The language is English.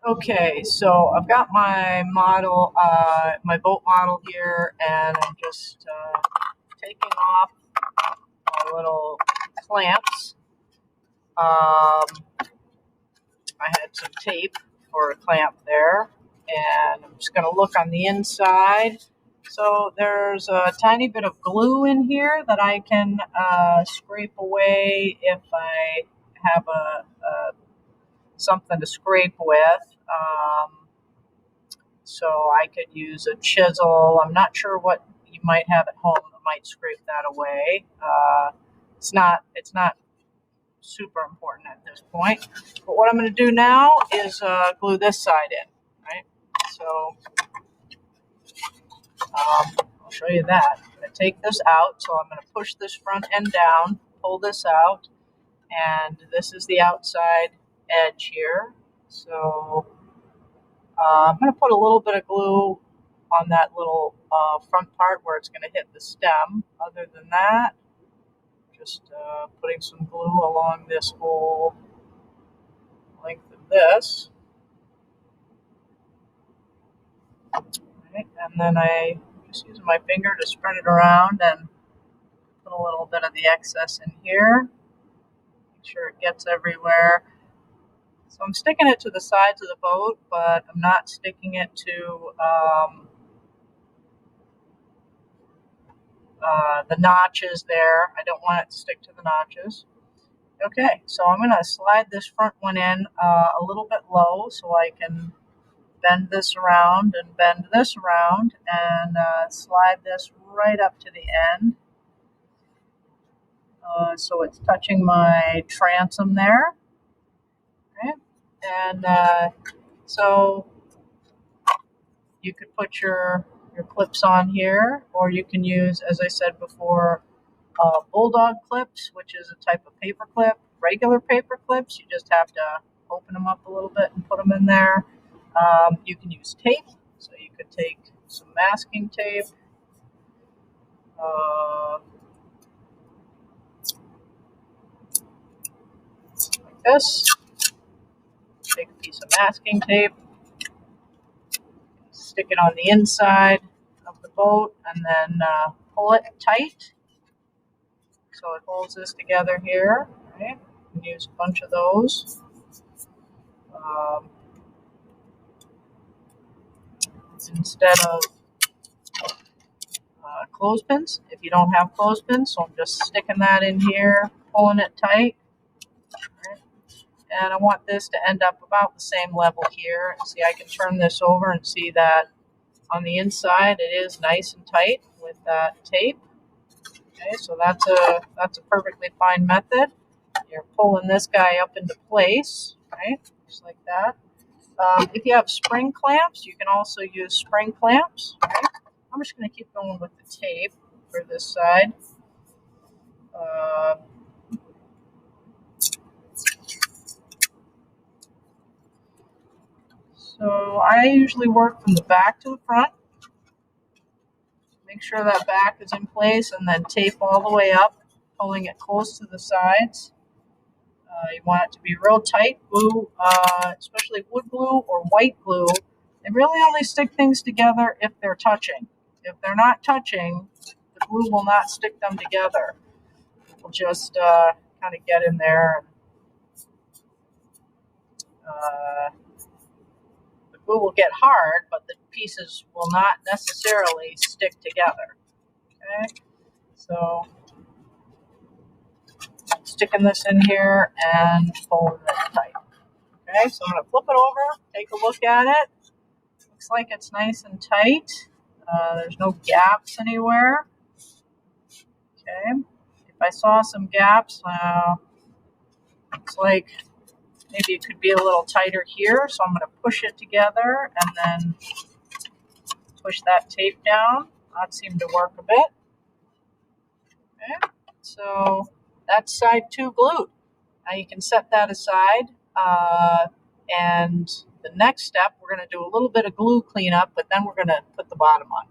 Okay, so I've got my model, my boat model here, and I'm just taking off my little clamps. I had some tape for a clamp there, and I'm just going to look on the inside. So there's a tiny bit of glue in here that I can scrape away if I have something to scrape with. So I could use a chisel. I'm not sure what you might have at home that might scrape that away. It's not super important at this point. But what I'm going to do now is glue this side in, right? So I'll show you that. I'm going to take this out. So I'm going to push this front end down, pull this out, and this is the outside edge here. So I'm going to put a little bit of glue on that little front part where it's going to hit the stem. Other than that, just putting some glue along this whole length of this. Right, and then I just using my finger to spread it around and put a little bit of the excess in here. Make sure it gets everywhere. So I'm sticking it to the sides of the boat, but I'm not sticking it to the notches there. I don't want it to stick to the notches. Okay, so I'm going to slide this front one in a little bit low so I can bend this around and bend this around and slide this right up to the end. So it's touching my transom there. Okay. And so you could put your clips on here, or you can use, as I said before, bulldog clips, which is a type of paper clip. Regular paper clips, you just have to open them up a little bit and put them in there. You can use tape, so you could take some masking tape. Like this. Take a piece of masking tape, stick it on the inside of the boat, and then pull it tight so it holds this together here. Right? You can use a bunch of those. Instead of clothespins, if you don't have clothespins, so I'm just sticking that in here, pulling it tight. Right? And I want this to end up about the same level here. See, I can turn this over and see that on the inside it is nice and tight with that tape. Okay, so that's a perfectly fine method. You're pulling this guy up into place, right? Just like that. If you have spring clamps, you can also use spring clamps. Right? I'm just going to keep going with the tape for this side. So I usually work from the back to the front. Make sure that back is in place and then tape all the way up, pulling it close to the sides. You want it to be real tight. Glue, especially wood glue or white glue, they really only stick things together if they're touching. If they're not touching, the glue will not stick them together. It will just kind of get in there. The glue will get hard, but the pieces will not necessarily stick together. Okay, so sticking this in here and folding it tight. Okay, so I'm going to flip it over, take a look at it. Looks like it's nice and tight. There's no gaps anywhere. Okay, if I saw some gaps, looks like maybe it could be a little tighter here. So I'm going to push it together and then push that tape down. That seemed to work a bit. Okay, so that's side 2 glued. Now you can set that aside. And the next step, we're going to do a little bit of glue cleanup, but then we're going to put the bottom on.